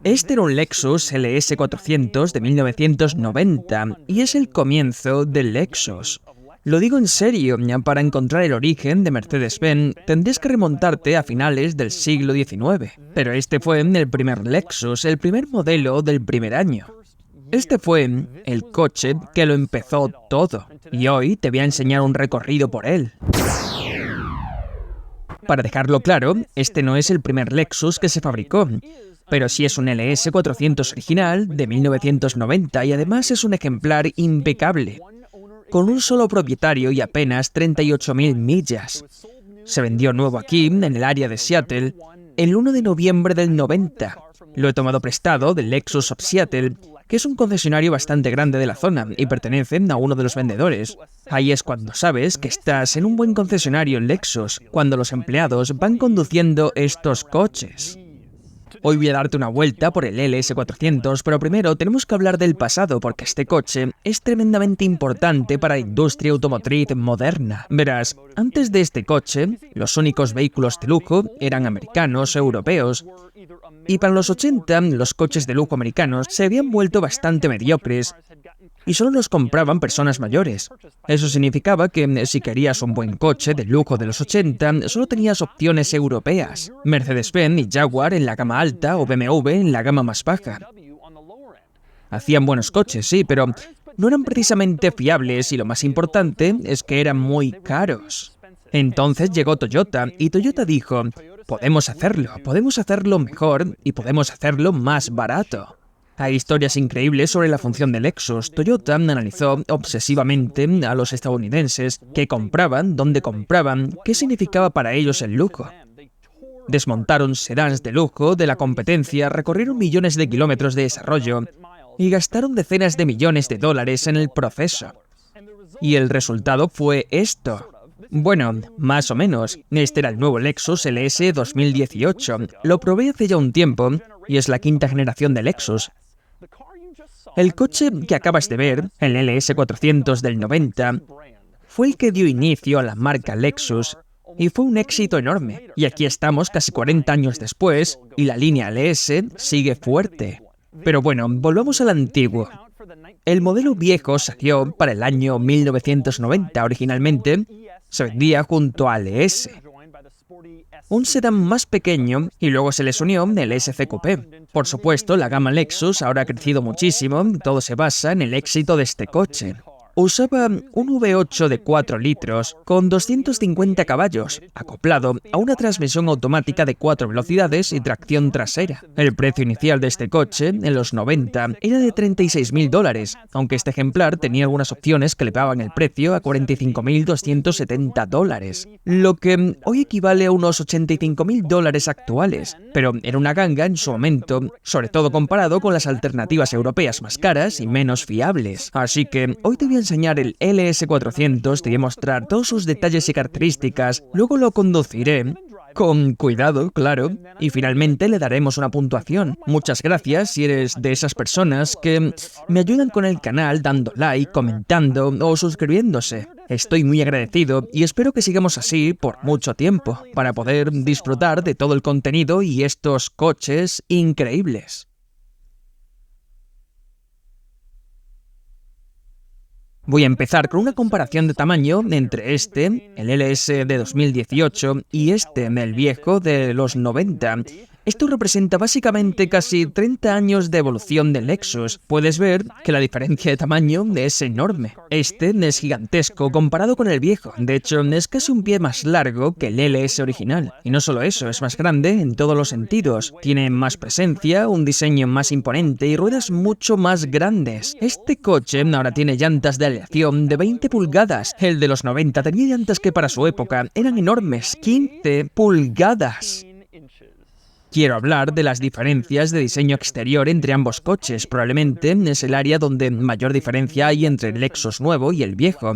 Este era un Lexus LS 400 de 1990 y es el comienzo del Lexus. Lo digo en serio, para encontrar el origen de Mercedes-Benz tendrías que remontarte a finales del siglo XIX. Pero este fue el primer Lexus, el primer modelo del primer año. Este fue el coche que lo empezó todo, y hoy te voy a enseñar un recorrido por él. Para dejarlo claro, este no es el primer Lexus que se fabricó, pero sí es un LS 400 original de 1990 y además es un ejemplar impecable, con un solo propietario y apenas 38.000 millas. Se vendió nuevo aquí, en el área de Seattle, el 1 de noviembre del 90. Lo he tomado prestado del Lexus of Seattle, que es un concesionario bastante grande de la zona y pertenece a uno de los vendedores. Ahí es cuando sabes que estás en un buen concesionario en Lexus, cuando los empleados van conduciendo estos coches. Hoy voy a darte una vuelta por el LS 400, pero primero tenemos que hablar del pasado, porque este coche es tremendamente importante para la industria automotriz moderna. Verás, antes de este coche, los únicos vehículos de lujo eran americanos o europeos, y para los 80 los coches de lujo americanos se habían vuelto bastante mediocres y solo los compraban personas mayores. Eso significaba que si querías un buen coche de lujo de los 80, solo tenías opciones europeas. Mercedes-Benz y Jaguar en la gama alta o BMW en la gama más baja. Hacían buenos coches, sí, pero no eran precisamente fiables y lo más importante es que eran muy caros. Entonces llegó Toyota y Toyota dijo, podemos hacerlo mejor y podemos hacerlo más barato. Hay historias increíbles sobre la función de Lexus. Toyota analizó obsesivamente a los estadounidenses, qué compraban, dónde compraban, qué significaba para ellos el lujo. Desmontaron sedans de lujo de la competencia, recorrieron millones de kilómetros de desarrollo y gastaron decenas de millones de dólares en el proceso. Y el resultado fue esto. Bueno, más o menos. Este era el nuevo Lexus LS 2018. Lo probé hace ya un tiempo y es la quinta generación de Lexus. El coche que acabas de ver, el LS 400 del 90, fue el que dio inicio a la marca Lexus y fue un éxito enorme. Y aquí estamos casi 40 años después y la línea LS sigue fuerte. Pero bueno, volvamos al antiguo. El modelo viejo salió para el año 1990 originalmente. Se vendía junto al LS, un sedán más pequeño, y luego se les unió el SC Coupé. Por supuesto, la gama Lexus ahora ha crecido muchísimo, todo se basa en el éxito de este coche. Usaba un V8 de 4 litros con 250 caballos, acoplado a una transmisión automática de 4 velocidades y tracción trasera. El precio inicial de este coche, en los 90, era de $36.000, aunque este ejemplar tenía algunas opciones que elevaban el precio a $45.270, lo que hoy equivale a unos $85.000 actuales, pero era una ganga en su momento, sobre todo comparado con las alternativas europeas más caras y menos fiables. Así que hoy te voy a enseñar el LS 400, te voy a mostrar todos sus detalles y características, luego lo conduciré con cuidado, claro, y finalmente le daremos una puntuación. Muchas gracias si eres de esas personas que me ayudan con el canal dando like, comentando o suscribiéndose. Estoy muy agradecido y espero que sigamos así por mucho tiempo, para poder disfrutar de todo el contenido y estos coches increíbles. Voy a empezar con una comparación de tamaño entre este, el LS de 2018, y este, el viejo de los 90. Esto representa básicamente casi 30 años de evolución del Lexus. Puedes ver que la diferencia de tamaño es enorme. Este es gigantesco comparado con el viejo. De hecho, es casi un pie más largo que el LS original. Y no solo eso, es más grande en todos los sentidos. Tiene más presencia, un diseño más imponente y ruedas mucho más grandes. Este coche ahora tiene llantas de aleación de 20 pulgadas. El de los 90 tenía llantas que para su época eran enormes, 15 pulgadas. Quiero hablar de las diferencias de diseño exterior entre ambos coches. Probablemente es el área donde mayor diferencia hay entre el Lexus nuevo y el viejo.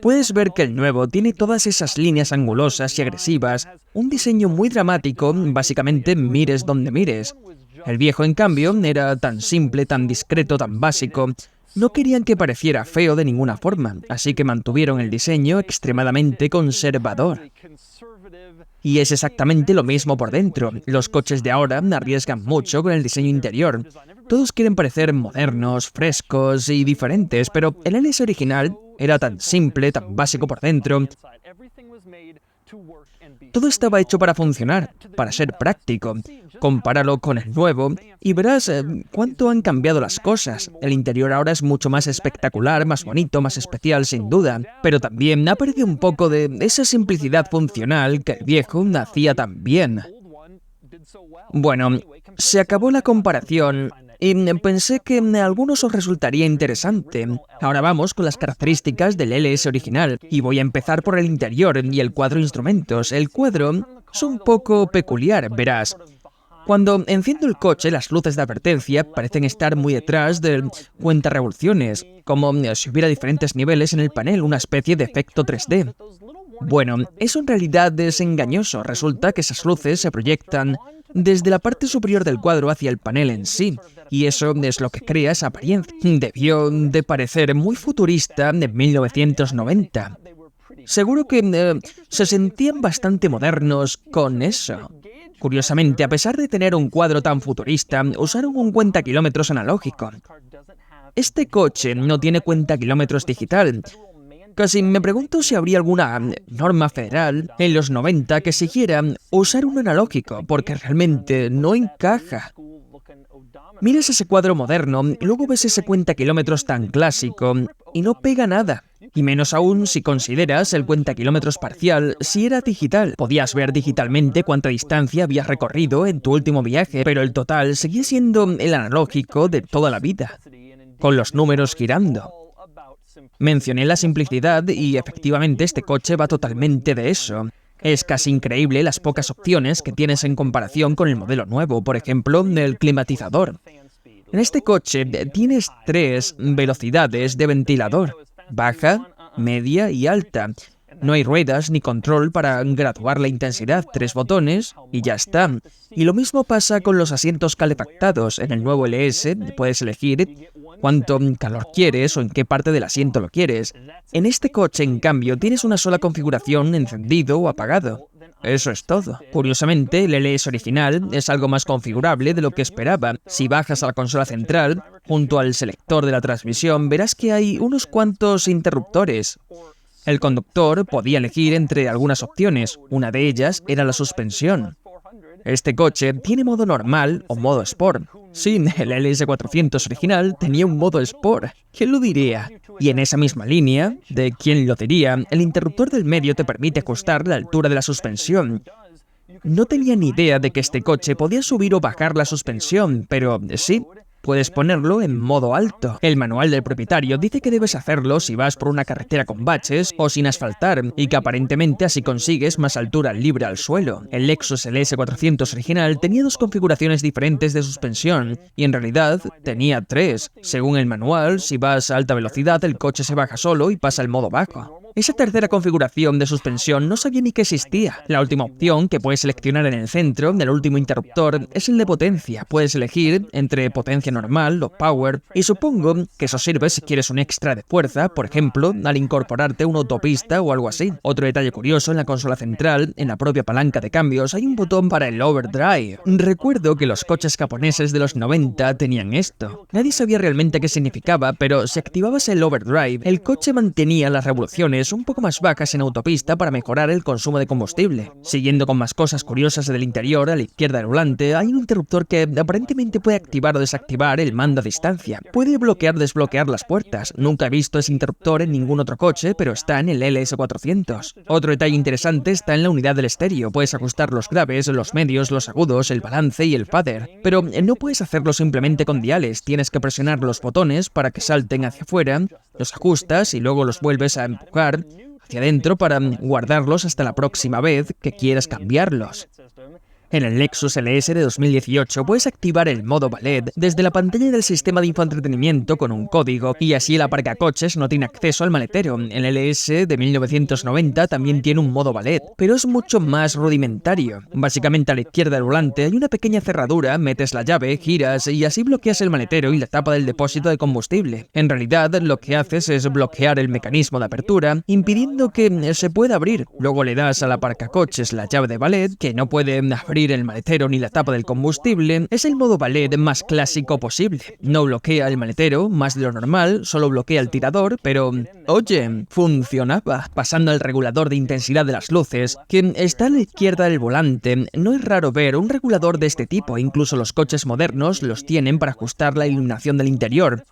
Puedes ver que el nuevo tiene todas esas líneas angulosas y agresivas, un diseño muy dramático, básicamente mires donde mires. El viejo, en cambio, era tan simple, tan discreto, tan básico. No querían que pareciera feo de ninguna forma, así que mantuvieron el diseño extremadamente conservador. Y es exactamente lo mismo por dentro. Los coches de ahora arriesgan mucho con el diseño interior. Todos quieren parecer modernos, frescos y diferentes, pero el LS original era tan simple, tan básico por dentro. Todo estaba hecho para funcionar, para ser práctico. Compáralo con el nuevo y verás cuánto han cambiado las cosas. El interior ahora es mucho más espectacular, más bonito, más especial sin duda, pero también ha perdido un poco de esa simplicidad funcional que el viejo hacía tan bien. Bueno, se acabó la comparación y pensé que a algunos os resultaría interesante. Ahora vamos con las características del LS original y voy a empezar por el interior y el cuadro instrumentos. El cuadro es un poco peculiar, verás. Cuando enciendo el coche, las luces de advertencia parecen estar muy detrás del cuentarevoluciones, como si hubiera diferentes niveles en el panel, una especie de efecto 3D. Bueno, eso en realidad es engañoso. Resulta que esas luces se proyectan desde la parte superior del cuadro hacia el panel en sí, y eso es lo que crea esa apariencia. Debió de parecer muy futurista en 1990. Seguro que se sentían bastante modernos con eso. Curiosamente, a pesar de tener un cuadro tan futurista, usaron un cuentakilómetros analógico. Este coche no tiene cuentakilómetros digital. Casi me pregunto si habría alguna norma federal en los 90 que exigiera usar un analógico, porque realmente no encaja. Miras ese cuadro moderno y luego ves ese cuentakilómetros tan clásico y no pega nada. Y menos aún si consideras el cuentakilómetros parcial si era digital. Podías ver digitalmente cuánta distancia habías recorrido en tu último viaje, pero el total seguía siendo el analógico de toda la vida, con los números girando. Mencioné la simplicidad y efectivamente este coche va totalmente de eso. Es casi increíble las pocas opciones que tienes en comparación con el modelo nuevo, por ejemplo, el climatizador. En este coche tienes 3 velocidades de ventilador: baja, media y alta. No hay ruedas ni control para graduar la intensidad, 3 botones y ya está. Y lo mismo pasa con los asientos calefactados. En el nuevo LS puedes elegir cuánto calor quieres o en qué parte del asiento lo quieres. En este coche, en cambio, tienes una sola configuración, encendido o apagado. Eso es todo. Curiosamente, el LS original es algo más configurable de lo que esperaba. Si bajas a la consola central, junto al selector de la transmisión, verás que hay unos cuantos interruptores. El conductor podía elegir entre algunas opciones. Una de ellas era la suspensión. Este coche tiene modo normal o modo Sport. Sí, el LS400 original tenía un modo Sport. ¿Quién lo diría? Y en esa misma línea, de quién lo diría, el interruptor del medio te permite ajustar la altura de la suspensión. No tenía ni idea de que este coche podía subir o bajar la suspensión, pero sí, puedes ponerlo en modo alto. El manual del propietario dice que debes hacerlo si vas por una carretera con baches o sin asfaltar, y que aparentemente así consigues más altura libre al suelo. El Lexus LS400 original tenía 2 configuraciones diferentes de suspensión, y en realidad tenía 3. Según el manual, si vas a alta velocidad, el coche se baja solo y pasa al modo bajo. Esa tercera configuración de suspensión no sabía ni que existía. La última opción que puedes seleccionar en el centro del último interruptor es el de potencia. Puedes elegir entre potencia normal o power, y supongo que eso sirve si quieres un extra de fuerza, por ejemplo, al incorporarte una autopista o algo así. Otro detalle curioso: en la consola central, en la propia palanca de cambios, hay un botón para el overdrive. Recuerdo que los coches japoneses de los 90 tenían esto. Nadie sabía realmente qué significaba, pero si activabas el overdrive, el coche mantenía las revoluciones un poco más bajas en autopista para mejorar el consumo de combustible. Siguiendo con más cosas curiosas del interior, a la izquierda del volante hay un interruptor que aparentemente puede activar o desactivar el mando a distancia. Puede bloquear o desbloquear las puertas. Nunca he visto ese interruptor en ningún otro coche, pero está en el LS400. Otro detalle interesante está en la unidad del estéreo. Puedes ajustar los graves, los medios, los agudos, el balance y el fader. Pero no puedes hacerlo simplemente con diales. Tienes que presionar los botones para que salten hacia afuera, los ajustas y luego los vuelves a empujar hacia adentro para guardarlos hasta la próxima vez que quieras cambiarlos. En el Lexus LS de 2018 puedes activar el modo ballet desde la pantalla del sistema de infoentretenimiento con un código y así el aparcacoches no tiene acceso al maletero. El LS de 1990 también tiene un modo ballet, pero es mucho más rudimentario. Básicamente a la izquierda del volante hay una pequeña cerradura, metes la llave, giras y así bloqueas el maletero y la tapa del depósito de combustible. En realidad lo que haces es bloquear el mecanismo de apertura, impidiendo que se pueda abrir. Luego le das al aparcacoches la llave de ballet, que no puede abrir el maletero ni la tapa del combustible. Es el modo ballet más clásico posible. No bloquea el maletero, más de lo normal, solo bloquea el tirador, pero, oye, funcionaba. Pasando al regulador de intensidad de las luces, que está a la izquierda del volante, no es raro ver un regulador de este tipo, incluso los coches modernos los tienen para ajustar la iluminación del interior.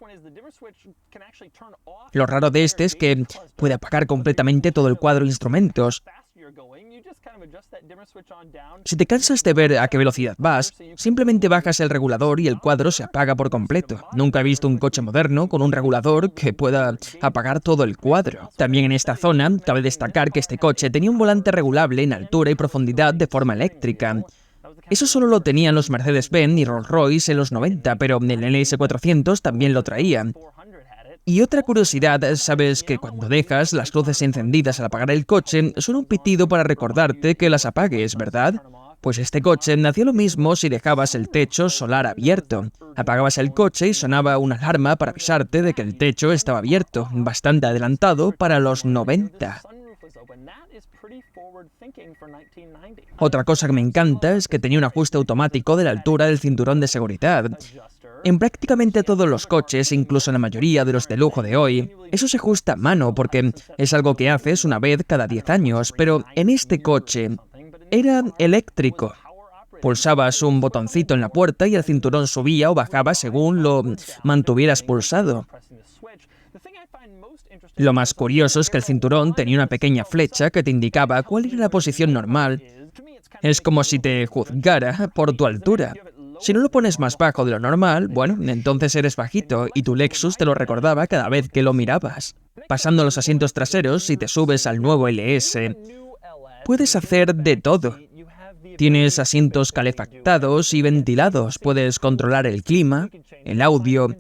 Lo raro de este es que puede apagar completamente todo el cuadro de instrumentos. Si te cansas de ver a qué velocidad vas, simplemente bajas el regulador y el cuadro se apaga por completo. Nunca he visto un coche moderno con un regulador que pueda apagar todo el cuadro. También en esta zona, cabe destacar que este coche tenía un volante regulable en altura y profundidad de forma eléctrica. Eso solo lo tenían los Mercedes-Benz y Rolls-Royce en los 90, pero el LS400 también lo traía. Y otra curiosidad, sabes que cuando dejas las luces encendidas al apagar el coche, suena un pitido para recordarte que las apagues, ¿verdad? Pues este coche hacía lo mismo si dejabas el techo solar abierto. Apagabas el coche y sonaba una alarma para avisarte de que el techo estaba abierto, bastante adelantado para los 90. Otra cosa que me encanta es que tenía un ajuste automático de la altura del cinturón de seguridad. En prácticamente todos los coches, incluso en la mayoría de los de lujo de hoy, eso se ajusta a mano porque es algo que haces una vez cada 10 años, pero en este coche era eléctrico. Pulsabas un botoncito en la puerta y el cinturón subía o bajaba según lo mantuvieras pulsado. Lo más curioso es que el cinturón tenía una pequeña flecha que te indicaba cuál era la posición normal. Es como si te juzgara por tu altura. Si no lo pones más bajo de lo normal, bueno, entonces eres bajito y tu Lexus te lo recordaba cada vez que lo mirabas. Pasando a los asientos traseros, si te subes al nuevo LS, puedes hacer de todo. Tienes asientos calefactados y ventilados, puedes controlar el clima, el audio,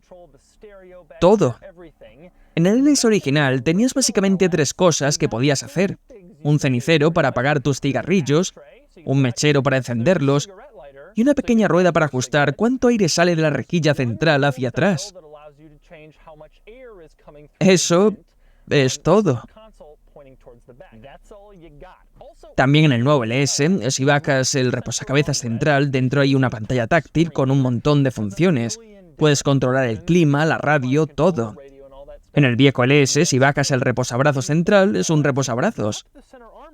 todo. En el LS original tenías básicamente 3 cosas que podías hacer. Un cenicero para apagar tus cigarrillos, un mechero para encenderlos, y una pequeña rueda para ajustar cuánto aire sale de la rejilla central hacia atrás. Eso es todo. También en el nuevo LS, si bajas el reposacabezas central, dentro hay una pantalla táctil con un montón de funciones. Puedes controlar el clima, la radio, todo. En el viejo LS, si bajas el reposabrazos central, es un reposabrazos.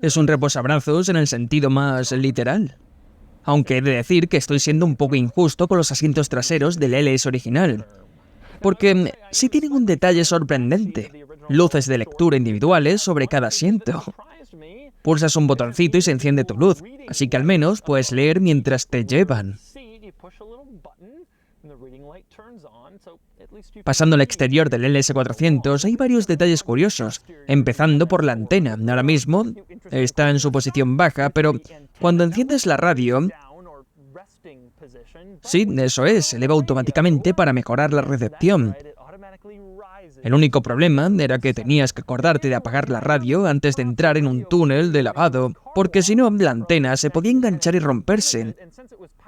Es un reposabrazos en el sentido más literal. Aunque he de decir que estoy siendo un poco injusto con los asientos traseros del LS original. Porque sí tienen un detalle sorprendente. Luces de lectura individuales sobre cada asiento. Pulsas un botoncito y se enciende tu luz, así que al menos puedes leer mientras te llevan. Pasando al exterior del LS400 hay varios detalles curiosos, empezando por la antena. Ahora mismo está en su posición baja, pero cuando enciendes la radio, sí, eso es, se eleva automáticamente para mejorar la recepción. El único problema era que tenías que acordarte de apagar la radio antes de entrar en un túnel de lavado, porque si no, la antena se podía enganchar y romperse.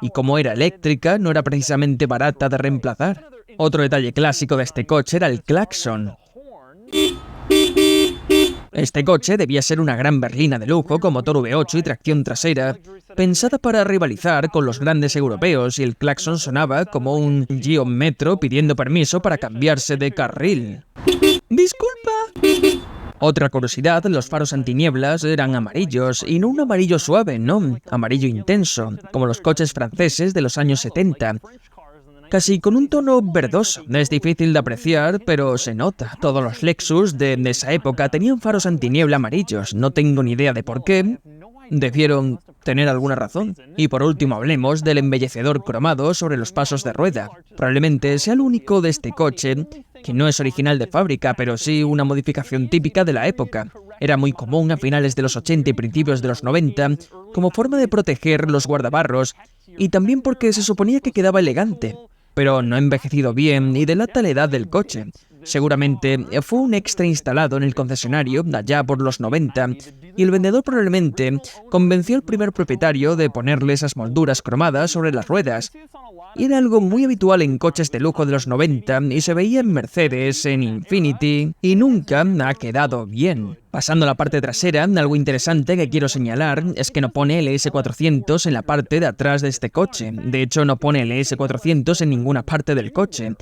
Y como era eléctrica, no era precisamente barata de reemplazar. Otro detalle clásico de este coche era el claxon. Este coche debía ser una gran berlina de lujo con motor V8 y tracción trasera, pensada para rivalizar con los grandes europeos, y el claxon sonaba como un Geo Metro pidiendo permiso para cambiarse de carril. ¡Disculpa! Otra curiosidad, los faros antinieblas eran amarillos, y no un amarillo suave, no, amarillo intenso, como los coches franceses de los años 70. Casi con un tono verdoso. Es difícil de apreciar, pero se nota. Todos los Lexus de esa época tenían faros antiniebla amarillos. No tengo ni idea de por qué, Debieron tener alguna razón. Y por último hablemos del embellecedor cromado sobre los pasos de rueda. Probablemente sea el único de este coche que no es original de fábrica, pero sí una modificación típica de la época. Era muy común a finales de los 80 y principios de los 90 como forma de proteger los guardabarros y también porque se suponía que quedaba elegante, pero no ha envejecido bien y delata la edad del coche. Seguramente fue un extra instalado en el concesionario allá por los 90 y el vendedor probablemente convenció al primer propietario de ponerle esas molduras cromadas sobre las ruedas. Y era algo muy habitual en coches de lujo de los 90 y se veía en Mercedes, en Infiniti y nunca ha quedado bien. Pasando a la parte trasera, algo interesante que quiero señalar es que no pone LS400 en la parte de atrás de este coche. De hecho, no pone LS400 en ninguna parte del coche.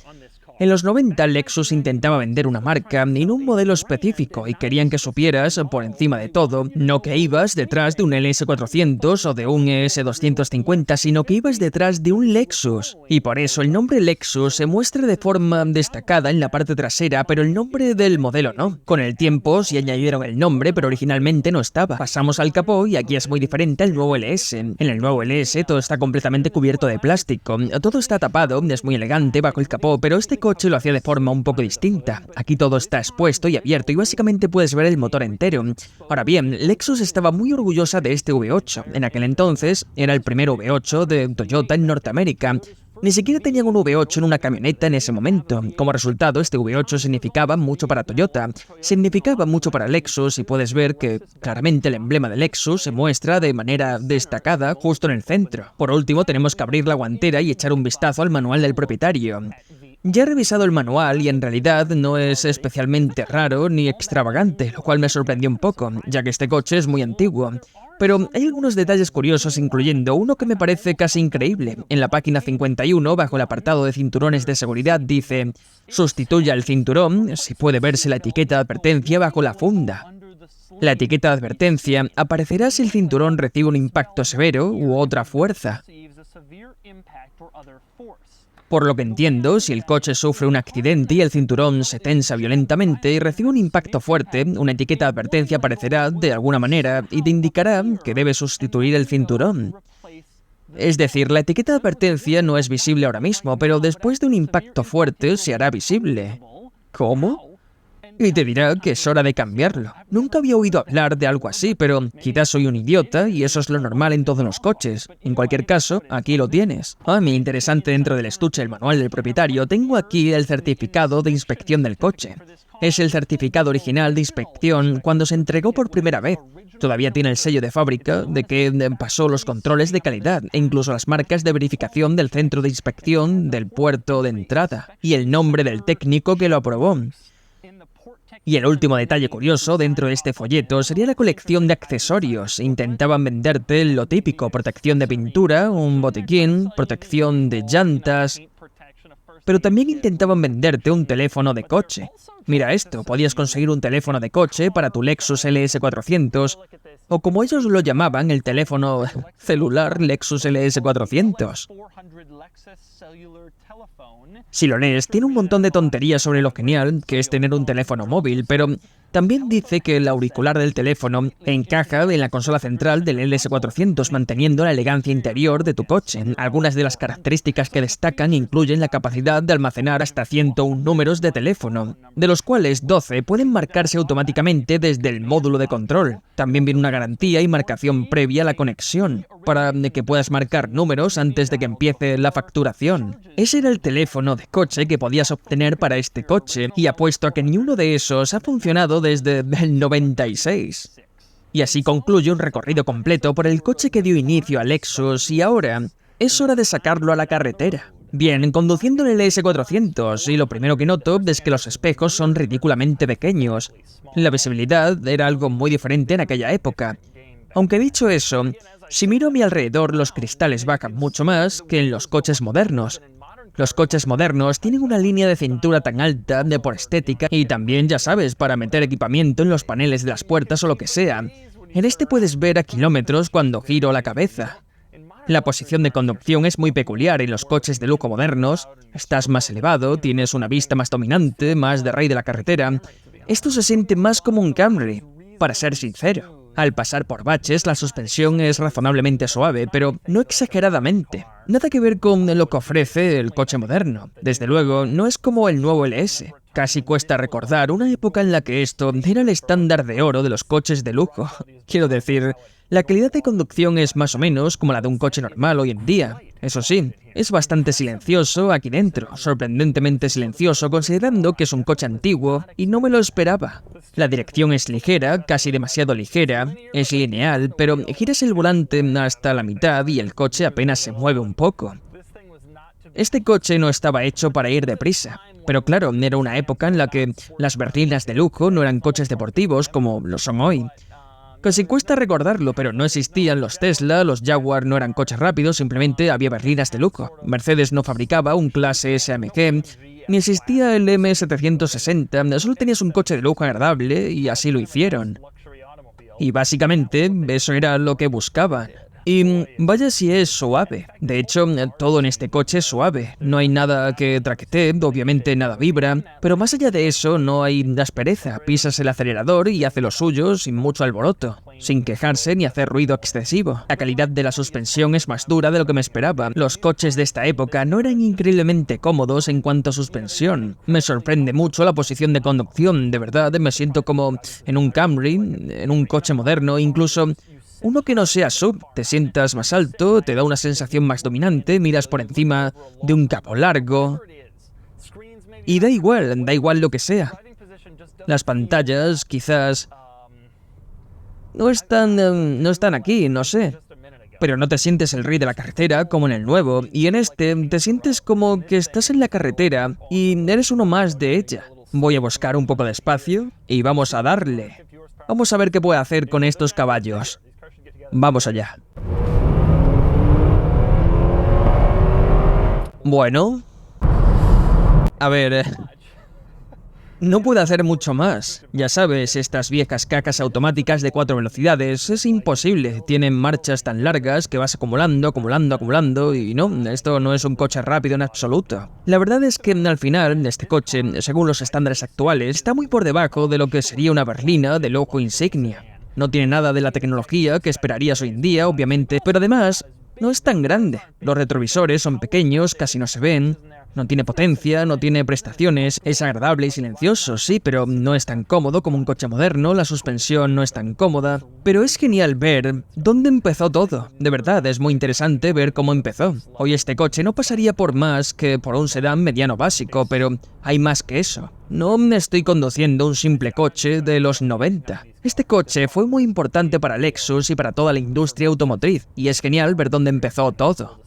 En los 90 Lexus intentaba vender una marca y no un modelo específico y querían que supieras, por encima de todo, no que ibas detrás de un LS400 o de un ES250, sino que ibas detrás de un Lexus. Y por eso el nombre Lexus se muestra de forma destacada en la parte trasera, pero el nombre del modelo no. Con el tiempo sí añadieron el nombre, pero originalmente no estaba. Pasamos al capó y aquí es muy diferente al nuevo LS. En el nuevo LS todo está completamente cubierto de plástico. Todo está tapado, es muy elegante bajo el capó, pero este coche lo hacía de forma un poco distinta. Aquí todo está expuesto y abierto y básicamente puedes ver el motor entero. Ahora bien, Lexus estaba muy orgullosa de este V8. En aquel entonces era el primer V8 de Toyota en Norteamérica. Ni siquiera tenían un V8 en una camioneta en ese momento. Como resultado, este V8 significaba mucho para Toyota, significaba mucho para Lexus y puedes ver que claramente el emblema de Lexus se muestra de manera destacada justo en el centro. Por último, tenemos que abrir la guantera y echar un vistazo al manual del propietario. Ya he revisado el manual y en realidad no es especialmente raro ni extravagante, lo cual me sorprendió un poco, ya que este coche es muy antiguo. Pero hay algunos detalles curiosos, incluyendo uno que me parece casi increíble. En la página 51, bajo el apartado de cinturones de seguridad, dice: sustituya el cinturón si puede verse la etiqueta de advertencia bajo la funda. La etiqueta de advertencia aparecerá si el cinturón recibe un impacto severo u otra fuerza. Por lo que entiendo, si el coche sufre un accidente y el cinturón se tensa violentamente y recibe un impacto fuerte, una etiqueta de advertencia aparecerá de alguna manera y te indicará que debes sustituir el cinturón. Es decir, la etiqueta de advertencia no es visible ahora mismo, pero después de un impacto fuerte se hará visible. ¿Cómo? Y te dirá que es hora de cambiarlo. Nunca había oído hablar de algo así, pero quizás soy un idiota y eso es lo normal en todos los coches. En cualquier caso, aquí lo tienes. Muy interesante, dentro del estuche del manual del propietario, tengo aquí el certificado de inspección del coche. Es el certificado original de inspección cuando se entregó por primera vez. Todavía tiene el sello de fábrica de que pasó los controles de calidad e incluso las marcas de verificación del centro de inspección del puerto de entrada y el nombre del técnico que lo aprobó. Y el último detalle curioso dentro de este folleto sería la colección de accesorios. Intentaban venderte lo típico: protección de pintura, un botiquín, protección de llantas, pero también intentaban venderte un teléfono de coche. Mira esto, podías conseguir un teléfono de coche para tu Lexus LS400, o como ellos lo llamaban, el teléfono celular Lexus LS400. Si lo lees, tiene un montón de tonterías sobre lo genial que es tener un teléfono móvil, pero también dice que el auricular del teléfono encaja en la consola central del LS400, manteniendo la elegancia interior de tu coche. Algunas de las características que destacan incluyen la capacidad de almacenar hasta 101 números de teléfono, de los cuales 12 pueden marcarse automáticamente desde el módulo de control. También viene una garantía y marcación previa a la conexión, para que puedas marcar números antes de que empiece la facturación. Ese era el teléfono de coche que podías obtener para este coche, y apuesto a que ni uno de esos ha funcionado desde el 96. Y así concluye un recorrido completo por el coche que dio inicio a Lexus y ahora es hora de sacarlo a la carretera. Bien, conduciendo el LS400 y lo primero que noto es que los espejos son ridículamente pequeños. La visibilidad era algo muy diferente en aquella época. Aunque dicho eso, si miro a mi alrededor los cristales bajan mucho más que en los coches modernos. Los coches modernos tienen una línea de cintura tan alta por estética y también, ya sabes, para meter equipamiento en los paneles de las puertas o lo que sea. En este puedes ver a kilómetros cuando giro la cabeza. La posición de conducción es muy peculiar en los coches de lujo modernos. Estás más elevado, tienes una vista más dominante, más de rey de la carretera. Esto se siente más como un Camry, para ser sincero. Al pasar por baches, la suspensión es razonablemente suave, pero no exageradamente. Nada que ver con lo que ofrece el coche moderno. Desde luego, no es como el nuevo LS. Casi cuesta recordar una época en la que esto era el estándar de oro de los coches de lujo. Quiero decir, la calidad de conducción es más o menos como la de un coche normal hoy en día. Eso sí, es bastante silencioso aquí dentro, sorprendentemente silencioso considerando que es un coche antiguo y no me lo esperaba. La dirección es ligera, casi demasiado ligera, es lineal, pero giras el volante hasta la mitad y el coche apenas se mueve un poco. Este coche no estaba hecho para ir deprisa, pero claro, era una época en la que las berlinas de lujo no eran coches deportivos como lo son hoy. Casi cuesta recordarlo, pero no existían los Tesla, los Jaguar no eran coches rápidos, simplemente había berlinas de lujo. Mercedes no fabricaba un clase S-AMG, ni existía el M760, solo tenías un coche de lujo agradable y así lo hicieron. Y básicamente eso era lo que buscaban. Y vaya si es suave. De hecho, todo en este coche es suave. No hay nada que traquetee, obviamente nada vibra, pero más allá de eso no hay aspereza. Pisas el acelerador y hace lo suyo sin mucho alboroto, sin quejarse ni hacer ruido excesivo. La calidad de la suspensión es más dura de lo que me esperaba. Los coches de esta época no eran increíblemente cómodos en cuanto a suspensión. Me sorprende mucho la posición de conducción, de verdad, me siento como en un Camry, en un coche moderno, incluso uno que no sea SUV. Te sientas más alto, te da una sensación más dominante, miras por encima de un capó largo. Y da igual lo que sea. Las pantallas quizás no están aquí, no sé. Pero no te sientes el rey de la carretera como en el nuevo, y en este te sientes como que estás en la carretera y eres uno más de ella. Voy a buscar un poco de espacio y vamos a darle. Vamos a ver qué puedo hacer con estos caballos. Vamos allá. Bueno. A ver... No puedo hacer mucho más. Ya sabes, estas viejas cacas automáticas de 4 velocidades, es imposible. Tienen marchas tan largas que vas acumulando y no, esto no es un coche rápido en absoluto. La verdad es que al final, este coche, según los estándares actuales, está muy por debajo de lo que sería una berlina de lujo insignia. No tiene nada de la tecnología que esperarías hoy en día, obviamente, pero además no es tan grande. Los retrovisores son pequeños, casi no se ven. No tiene potencia, no tiene prestaciones, es agradable y silencioso, sí, pero no es tan cómodo como un coche moderno, la suspensión no es tan cómoda. Pero es genial ver dónde empezó todo. De verdad, es muy interesante ver cómo empezó. Hoy este coche no pasaría por más que por un sedán mediano básico, pero hay más que eso. No me estoy conduciendo un simple coche de los 90. Este coche fue muy importante para Lexus y para toda la industria automotriz, y es genial ver dónde empezó todo.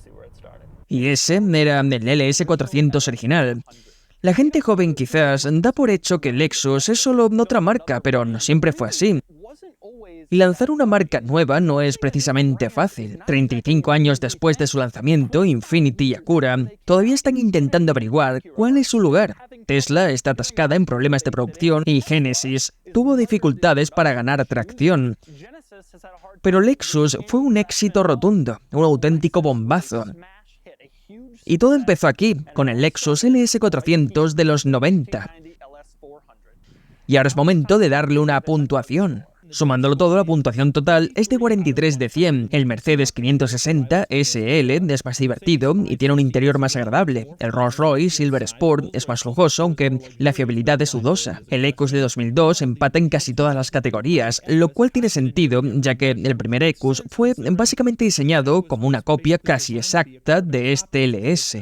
Y ese era el LS400 original. La gente joven quizás da por hecho que Lexus es solo otra marca, pero no siempre fue así. Y lanzar una marca nueva no es precisamente fácil. 35 años después de su lanzamiento, Infiniti y Acura todavía están intentando averiguar cuál es su lugar. Tesla está atascada en problemas de producción y Genesis tuvo dificultades para ganar tracción. Pero Lexus fue un éxito rotundo, un auténtico bombazo. Y todo empezó aquí, con el Lexus LS400 de los 90. Y ahora es momento de darle una puntuación. Sumándolo todo, la puntuación total es de 43 de 100. El Mercedes 560 SL es más divertido y tiene un interior más agradable. El Rolls-Royce Silver Sport es más lujoso, aunque la fiabilidad es dudosa. El Ecus de 2002 empata en casi todas las categorías, lo cual tiene sentido, ya que el primer Ecus fue básicamente diseñado como una copia casi exacta de este LS.